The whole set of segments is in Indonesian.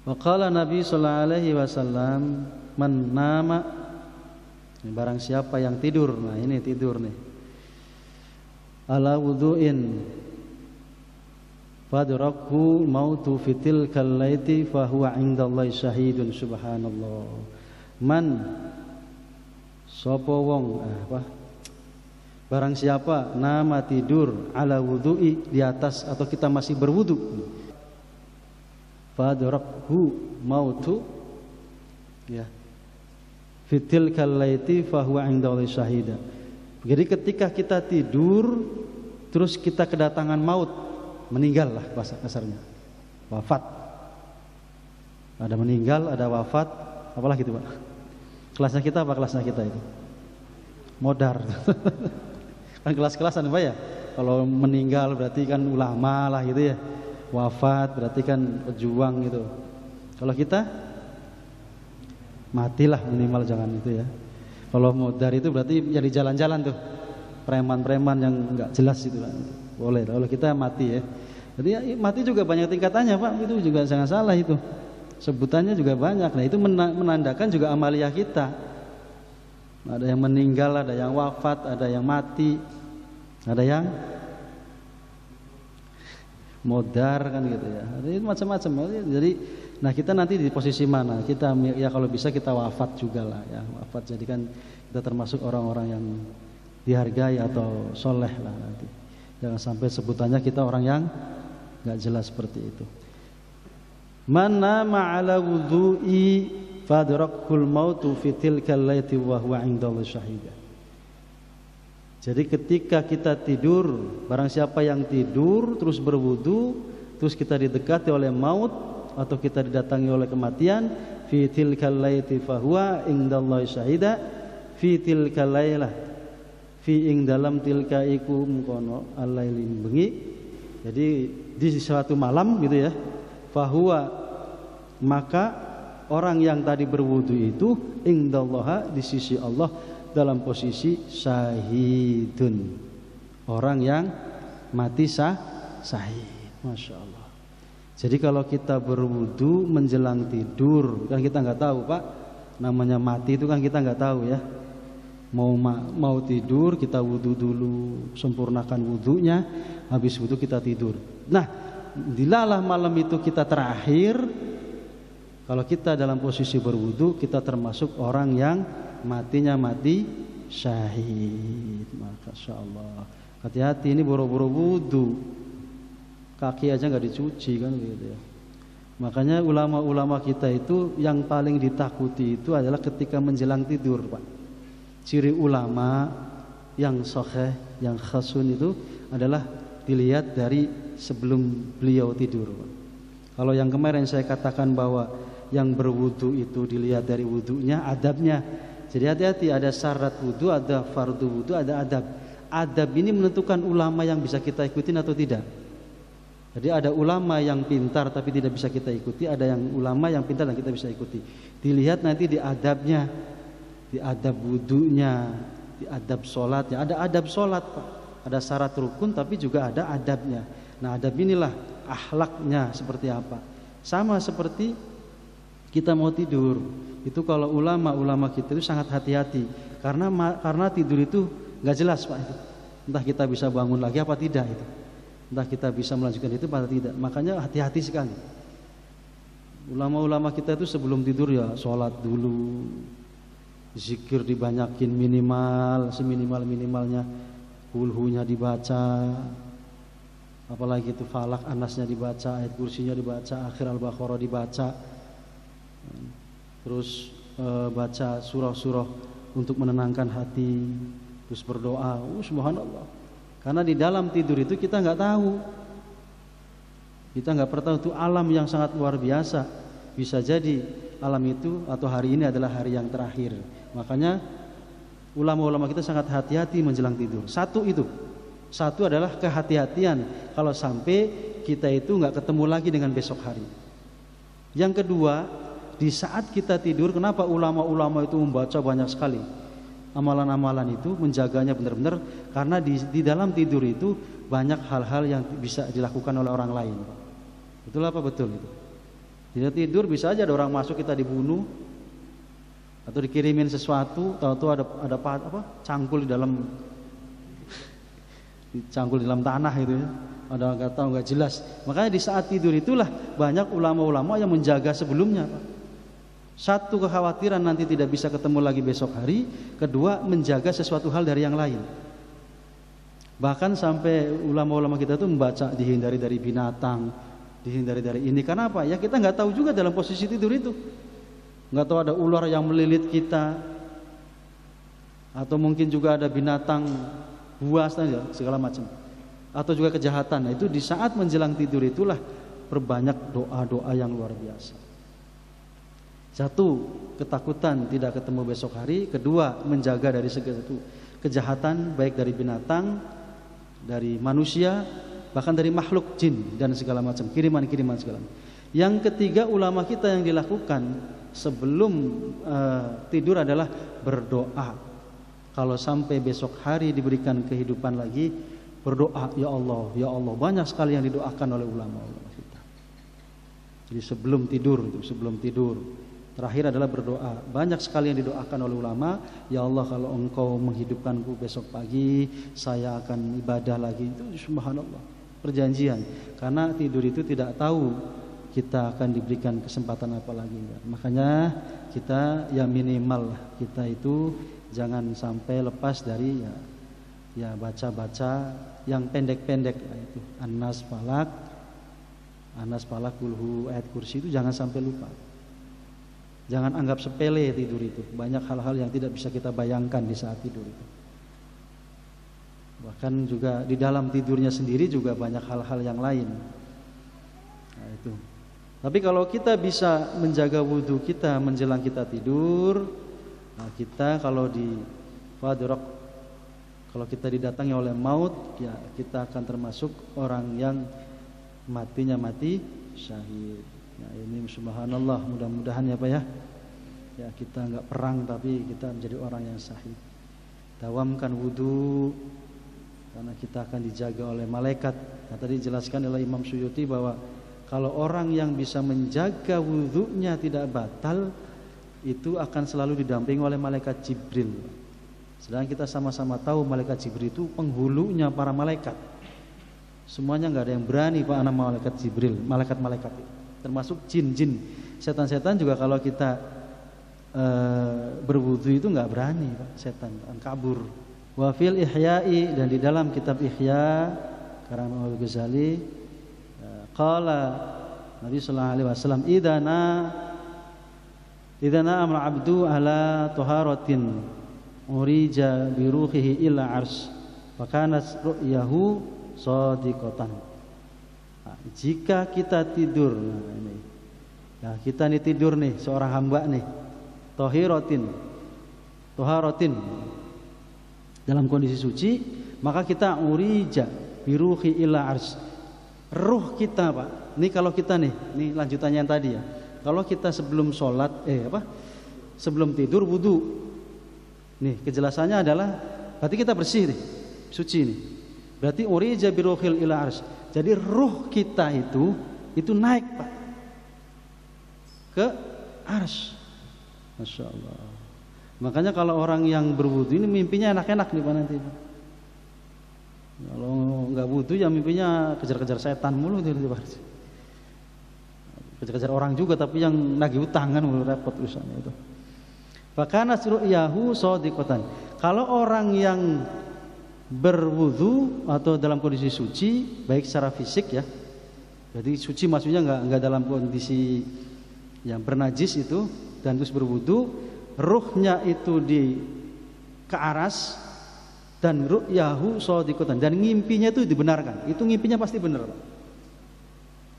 Wa qala Nabi sallallahu alaihi wasallam, man nama, barang siapa yang tidur. Nah, ini tidur nih. Ala wudu'in fadrakhu mautu fitil kallaiti fahuwa indallahi syahidun. Subhanallah. Man sapa wong barang siapa nama tidur ala wudu'i, di atas atau kita masih berwudu, fadrakhu mautu ya fitil kallaiti fahuwa indallahi syahida. Jadi ketika kita tidur terus kita kedatangan maut, meninggal lah bahasa kasarnya, wafat. Ada meninggal, ada wafat, apalah gitu Pak. Kelasnya kita apa kelasnya kita itu? Modar. Kan kelas-kelasan Pak ya. Kalau meninggal berarti kan ulama lah gitu ya. Wafat berarti kan pejuang gitu. Kalau kita matilah minimal, jangan itu ya. Kalau modar itu berarti jadi jalan-jalan tuh, preman-preman yang nggak jelas itu lah. Boleh. Kalau kita mati ya. Jadi ya, mati juga banyak tingkatannya Pak. Itu juga jangan salah itu. Sebutannya juga banyak. Nah itu menandakan juga amaliyah kita. Ada yang meninggal, ada yang wafat, ada yang mati, ada yang modar kan gitu ya. Jadi macam-macam. Jadi nah kita nanti di posisi mana? Kita ya kalau bisa kita wafat juga lah ya, wafat. Jadi kan kita termasuk orang-orang yang dihargai atau soleh lah nanti. Jangan sampai sebutannya kita orang yang nggak jelas seperti itu. Mana ma'ala wudu'i fadrakul mautu fi tilkal laiti wa huwa indallahi syahida. Jadi ketika kita tidur, barang siapa yang tidur terus berwudu, terus kita didekati oleh maut atau kita didatangi oleh kematian, fi tilkal laiti fa huwa indallahi syahida, fi tilkal lailah, fi ing dalam tilka iku mkono alailin bengi. Jadi di suatu malam gitu ya, fahuwa, maka orang yang tadi berwudu itu indallaha, di sisi Allah, dalam posisi syahidun, orang yang mati syahid. Masya Allah. Jadi kalau kita berwudu menjelang tidur, kan kita nggak tahu Pak, namanya mati itu kan kita nggak tahu ya. Mau tidur kita wudu dulu, sempurnakan wudunya, habis wudu kita tidur. Nah, dilalah malam itu kita terakhir. Kalau kita dalam posisi berwudu, kita termasuk orang yang matinya mati syahid. Masya Allah. Hati-hati, ini boro-boro wudu, kaki aja nggak dicuci kan gitu ya. Makanya ulama-ulama kita itu yang paling ditakuti itu adalah ketika menjelang tidur Pak. Ciri ulama yang sahih, yang khasun itu adalah dilihat dari sebelum beliau tidur. Kalau yang kemarin saya katakan bahwa yang berwudu itu dilihat dari wudunya, adabnya. Jadi hati-hati, ada syarat wudu, ada fardu wudu, ada adab. Adab ini menentukan ulama yang bisa kita ikutin atau tidak. Jadi ada ulama yang pintar tapi tidak bisa kita ikuti, ada yang ulama yang pintar dan kita bisa ikuti. Dilihat nanti di adabnya, di adab wudunya, di adab sholatnya. Ada adab sholat Pak, ada syarat rukun tapi juga ada adabnya. Nah adab inilah akhlaknya seperti apa. Sama seperti kita mau tidur, itu kalau ulama-ulama kita itu sangat hati-hati, karena tidur itu nggak jelas Pak itu. Entah kita bisa bangun lagi apa tidak itu, entah kita bisa melanjutkan itu apa tidak. Makanya hati-hati sekali. Ulama-ulama kita itu sebelum tidur ya sholat dulu, zikir dibanyakin minimal, seminimal-minimalnya, kulhunya dibaca, apalagi itu falak anasnya dibaca, ayat kursinya dibaca, akhir al-baqarah dibaca, terus baca surah-surah untuk menenangkan hati, terus berdoa. Subhanallah. Karena di dalam tidur itu kita nggak tahu, kita nggak pernah tahu itu alam yang sangat luar biasa. Bisa jadi alam itu atau hari ini adalah hari yang terakhir. Makanya ulama-ulama kita sangat hati-hati menjelang tidur. Satu adalah kehati-hatian kalau sampai kita itu nggak ketemu lagi dengan besok hari. Yang kedua, di saat kita tidur, kenapa ulama-ulama itu membaca banyak sekali amalan-amalan itu, menjaganya benar-benar, karena di dalam tidur itu banyak hal-hal yang bisa dilakukan oleh orang lain. Betul apa betul itu? Tidak tidur bisa aja ada orang masuk kita dibunuh atau dikirimin sesuatu, tahu-tahu ada apa? Cangkul di dalam tanah gitu ya. Ada nggak tahu, nggak jelas. Makanya di saat tidur itulah banyak ulama-ulama yang menjaga sebelumnya, Pak. Satu, kekhawatiran nanti tidak bisa ketemu lagi besok hari. Kedua, menjaga sesuatu hal dari yang lain. Bahkan sampai ulama-ulama kita tuh membaca dihindari dari binatang, dihindari dari ini. Karena apa? Ya kita nggak tahu juga dalam posisi tidur itu. Nggak tahu ada ular yang melilit kita, atau mungkin juga ada binatang buas segala macam, atau juga kejahatan. Nah, itu di saat menjelang tidur itulah perbanyak doa-doa yang luar biasa. Satu, ketakutan tidak ketemu besok hari. Kedua, menjaga dari segala kejahatan, baik dari binatang, dari manusia, bahkan dari makhluk jin dan segala macam, kiriman-kiriman segala macam. Yang ketiga, ulama kita yang dilakukan sebelum tidur adalah berdoa. Kalau sampai besok hari diberikan kehidupan lagi, berdoa, ya Allah, ya Allah. Banyak sekali yang didoakan oleh ulama-ulama kita. Jadi sebelum tidur, terakhir adalah berdoa. Banyak sekali yang didoakan oleh ulama. Ya Allah, kalau Engkau menghidupkanku besok pagi, saya akan ibadah lagi. Itu subhanallah, perjanjian. Karena tidur itu tidak tahu kita akan diberikan kesempatan apa lagi. Makanya kita ya minimal kita itu jangan sampai lepas dari ya baca-baca yang pendek-pendek, itu An-Nas Falak, Kulhu, ayat kursi, itu jangan sampai lupa. Jangan anggap sepele tidur itu. Banyak hal-hal yang tidak bisa kita bayangkan di saat tidur itu. Bahkan juga di dalam tidurnya sendiri juga banyak hal-hal yang lain. Nah, itu. Tapi kalau kita bisa menjaga wudhu kita menjelang kita tidur, nah kita kalau kita didatangi oleh maut, ya kita akan termasuk orang yang matinya mati syahid. Nah, ini subhanallah, mudah-mudahan ya Pak ya. Ya kita enggak perang tapi kita menjadi orang yang syahid. Dawamkan wudhu karena kita akan dijaga oleh malaikat. Nah, tadi dijelaskan oleh Imam Suyuti bahwa kalau orang yang bisa menjaga wudhunya tidak batal, itu akan selalu didampingi oleh malaikat Jibril. Sedangkan kita sama-sama tahu malaikat Jibril itu penghulunya para malaikat. Semuanya nggak ada yang berani Pak nama malaikat Jibril, malaikat-malaikat itu. Termasuk jin-jin, setan-setan juga kalau kita berwudhu itu nggak berani Pak, setan akan kabur. Wa fil ihya'i, dan di dalam kitab Ihya karangan Al-Ghazali, qala Nabi sallallahu alaihi wasallam, idana amra abdu ala taharatin urija bi ruhihi ila ars fa kanat ru'yahu shadiqatan. Nah, jika kita tidur, nah ini. Nah, kita nih tidur nih, seorang hamba nih, taharatin dalam kondisi suci, maka kita urija bi ruhi ila ars. Ruh kita Pak, ini kalau kita nih, ini lanjutannya yang tadi ya. Kalau kita sebelum sholat, sebelum tidur wudu, nih kejelasannya adalah berarti kita bersih nih, suci nih. Berarti urija biruhil ila ars. Jadi ruh kita itu naik Pak ke ars. Masya Allah. Makanya kalau orang yang berwudu ini mimpinya enak-enak nih Pak nanti. Kalau nggak wudu ya mimpinya kejar-kejar setan mulu gitu. Kejar-kejar orang juga tapi yang nagih utang kan repot urusannya itu. Fakana ru'yahu shadiqatan. Kalau orang yang berwudu atau dalam kondisi suci, baik secara fisik ya. Jadi suci maksudnya nggak dalam kondisi yang bernajis itu, dan terus berwudu, ruhnya itu ke aras, dan ru'yahu shadiqatan, dan ngimpinya itu dibenarkan. Itu ngimpinya pasti benar Pak.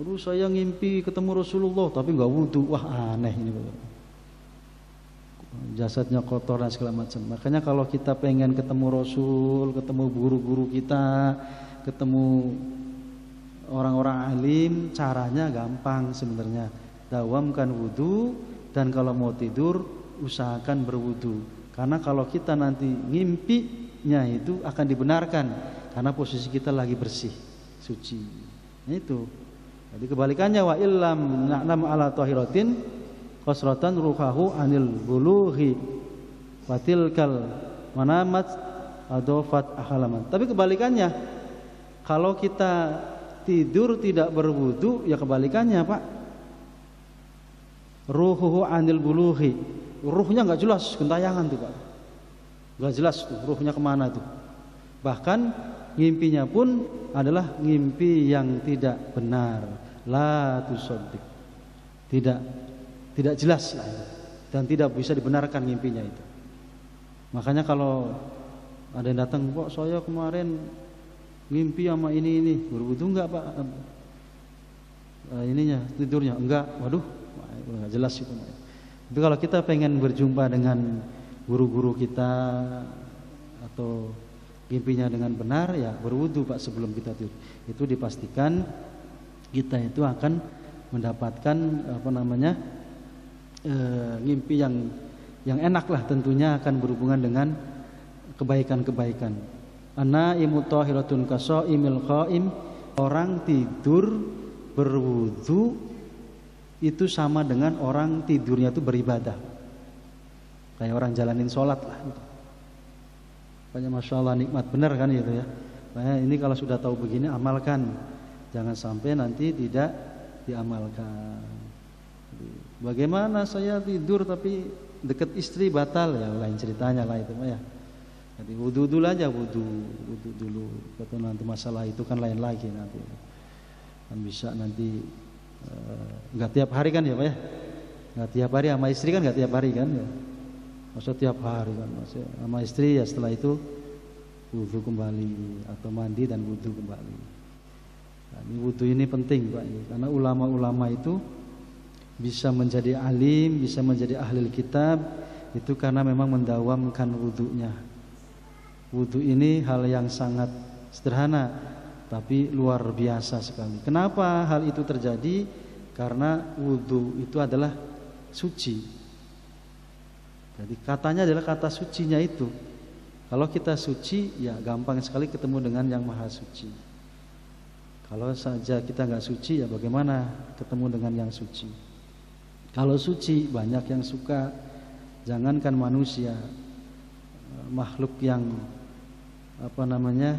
Terus saya ngimpi ketemu Rasulullah tapi nggak wudu, wah aneh ini Pak. Jasadnya kotor dan segala macam. Makanya kalau kita pengen ketemu Rasul, ketemu guru-guru kita, ketemu orang-orang alim, caranya gampang sebenarnya. Dawamkan wudu, dan kalau mau tidur usahakan berwudu. Karena kalau kita nanti ngimpinya itu akan dibenarkan karena posisi kita lagi bersih, suci. Nah, itu. Jadi kebalikannya, wa illam na'lam ala tahiratin qasratan ruhahu anil bulughi watilkal manamat adofat ahalaman. Tapi kebalikannya, kalau kita tidur tidak berwudu, ya kebalikannya Pak, ruhuhu anil bulughi, ruhnya nggak jelas, gentayangan tuh Pak, nggak jelas tuh ruhnya kemana tuh. Bahkan ngimpinya pun adalah ngimpi yang tidak benar, la tusaddiq, tidak jelas lah itu, dan tidak bisa dibenarkan ngimpinya itu. Makanya kalau ada yang datang, kok saya kemarin ngimpi sama ini berwudu enggak Pak? Ininya tidurnya enggak, waduh, enggak jelas itu. Itu kalau kita pengen berjumpa dengan guru-guru kita atau ngimpinya dengan benar, ya berwudu Pak sebelum kita tidur. Itu dipastikan kita itu akan mendapatkan ngimpi yang enak lah, tentunya akan berhubungan dengan kebaikan-kebaikan. An-naimu tahiratun kasaimil qaim, orang tidur berwudu itu sama dengan orang tidurnya itu beribadah, kayak orang jalanin sholat lah gitu. Banyak, masya Allah, nikmat benar kan gitu ya. Nah, ini kalau sudah tahu begini, amalkan, jangan sampai nanti tidak diamalkan. Bagaimana saya tidur tapi dekat istri batal, ya lain ceritanya lah itu ya. Jadi wudu dulu aja, wudu dulu. Kata nanti masalah itu kan lain lagi nanti. Kan bisa nanti nggak tiap hari kan ya Pak ya? Nggak tiap hari sama istri kan, nggak tiap hari kan ya? Masa tiap hari kan? Masa sama istri ya setelah itu wudu kembali atau mandi dan wudu kembali. Nah, ini wudu ini penting Pak, karena ulama-ulama itu bisa menjadi alim, bisa menjadi ahli kitab itu karena memang mendawamkan wudunya. Wudu ini hal yang sangat sederhana tapi luar biasa sekali. Kenapa hal itu terjadi? Karena wudu itu adalah suci. Jadi katanya adalah kata sucinya itu. Kalau kita suci, ya gampang sekali ketemu dengan yang maha suci. Kalau saja kita nggak suci, ya bagaimana ketemu dengan yang suci? Kalau suci banyak yang suka, jangankan manusia, makhluk yang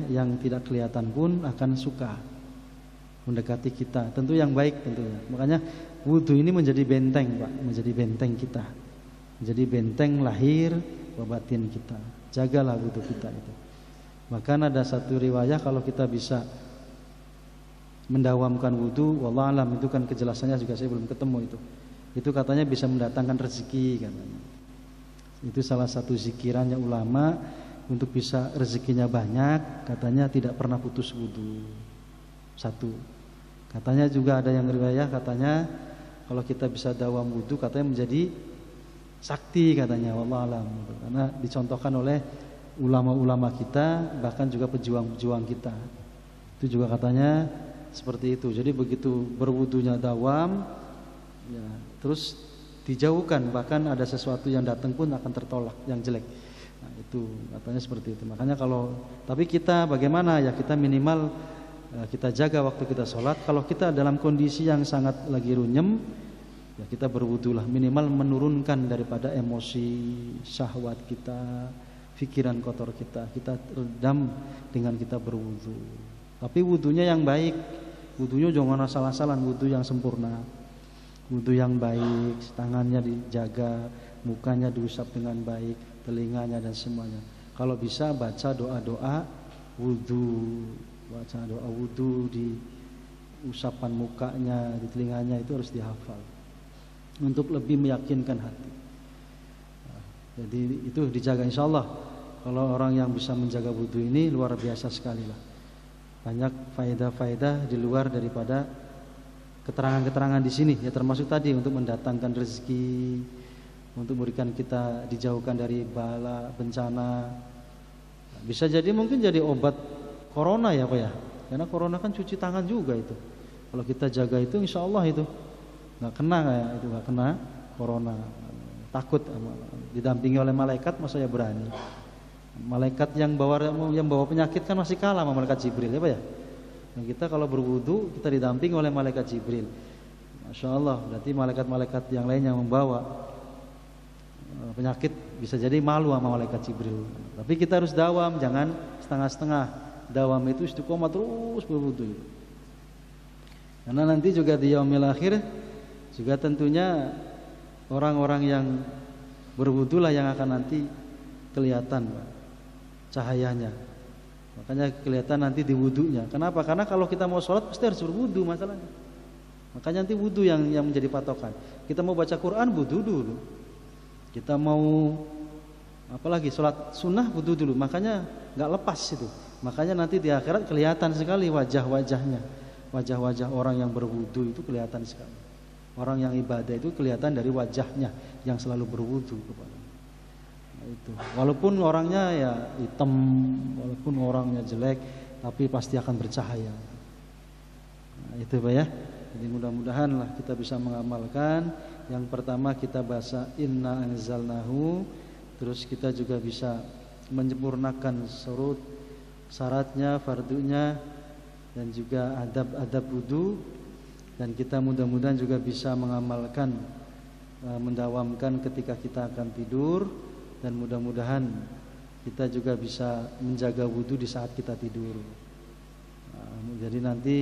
yang tidak kelihatan pun akan suka mendekati kita. Tentu yang baik tentunya. Makanya wudu ini menjadi benteng Pak, menjadi benteng kita, menjadi benteng lahir batin kita. Jagalah wudu kita itu. Bahkan ada satu riwayah kalau kita bisa mendawamkan wudu, wallah alam, itu kan kejelasannya juga saya belum ketemu itu. Itu katanya bisa mendatangkan rezeki katanya. Itu salah satu zikirannya ulama untuk bisa rezekinya banyak, katanya tidak pernah putus wudu. Satu. Katanya juga ada yang riwayah katanya kalau kita bisa dawam wudu katanya menjadi sakti katanya, wallah alam. Karena dicontohkan oleh ulama-ulama kita, bahkan juga pejuang-pejuang kita. Itu juga katanya seperti itu. Jadi begitu berwudunya dawam, ya, terus dijauhkan, bahkan ada sesuatu yang datang pun akan tertolak yang jelek. Nah, itu katanya seperti itu. Makanya tapi kita bagaimana ya, kita minimal kita jaga waktu kita sholat. Kalau kita dalam kondisi yang sangat lagi runyem, ya kita berwudulah, minimal menurunkan daripada emosi, syahwat kita, pikiran kotor kita redam dengan kita berwudu. Tapi wudunya yang baik, wudunya jangan asal-asalan, wudu yang sempurna, wudu yang baik, tangannya dijaga, mukanya diusap dengan baik, telinganya dan semuanya. Kalau bisa baca doa-doa wudu, baca doa wudu di usapan mukanya, di telinganya, itu harus dihafal untuk lebih meyakinkan hati. Nah, jadi itu dijaga, insya Allah. Kalau orang yang bisa menjaga wudu ini luar biasa sekali lah. Banyak faedah-faedah di luar daripada keterangan-keterangan di sini, ya termasuk tadi untuk mendatangkan rezeki, untuk memberikan kita dijauhkan dari bala bencana. Bisa jadi mungkin jadi obat corona ya Pak ya, karena corona kan cuci tangan juga itu. Kalau kita jaga itu insya Allah itu nggak kena corona. Takut didampingi oleh malaikat, masa ya berani. Malaikat yang bawa penyakit kan masih kalah sama malaikat Jibril ya Pak ya. Dan kita kalau berwudu kita didampingi oleh malaikat Jibril. Masya Allah, berarti malaikat-malaikat yang lain yang membawa penyakit bisa jadi malu sama malaikat Jibril. Tapi kita harus dawam, jangan setengah-setengah. Dawam itu istiqomah terus berwudu. Karena nanti juga di yaumil akhir juga tentunya orang-orang yang berwudu lah yang akan nanti kelihatan cahayanya. Makanya kelihatan nanti di wudunya. Kenapa? Karena kalau kita mau sholat pasti harus berwudu masalahnya. Makanya nanti wudu yang menjadi patokan. Kita mau baca Quran wudu dulu. Kita mau apalagi sholat sunnah wudu dulu. Makanya nggak lepas itu. Makanya nanti di akhirat kelihatan sekali wajah-wajahnya. Wajah-wajah orang yang berwudu itu kelihatan sekali. Orang yang ibadah itu kelihatan dari wajahnya yang selalu berwudu kepada. Nah, itu. Walaupun orangnya ya hitam, walaupun orangnya jelek, tapi pasti akan bercahaya. Nah, itu Pak ya. Jadi mudah-mudahan lah kita bisa mengamalkan. Yang pertama kita baca inna anzalnahu, terus kita juga bisa menyempurnakan surut syaratnya, fardunya, dan juga adab-adab wudu. Dan kita mudah-mudahan juga bisa mengamalkan, mendawamkan ketika kita akan tidur. Dan mudah-mudahan kita juga bisa menjaga wudu di saat kita tidur. Jadi nanti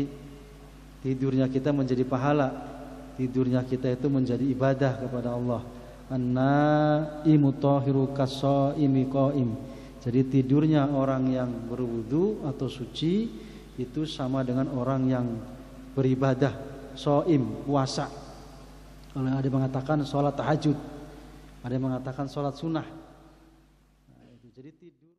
tidurnya kita menjadi pahala, tidurnya kita itu menjadi ibadah kepada Allah. An-naimu tahiru kas-shaimi qaim. Jadi tidurnya orang yang berwudu atau suci itu sama dengan orang yang beribadah, shaim, puasa. Kalau ada yang mengatakan sholat tahajud, ada yang mengatakan sholat sunnah. Nah, itu jadi tidur.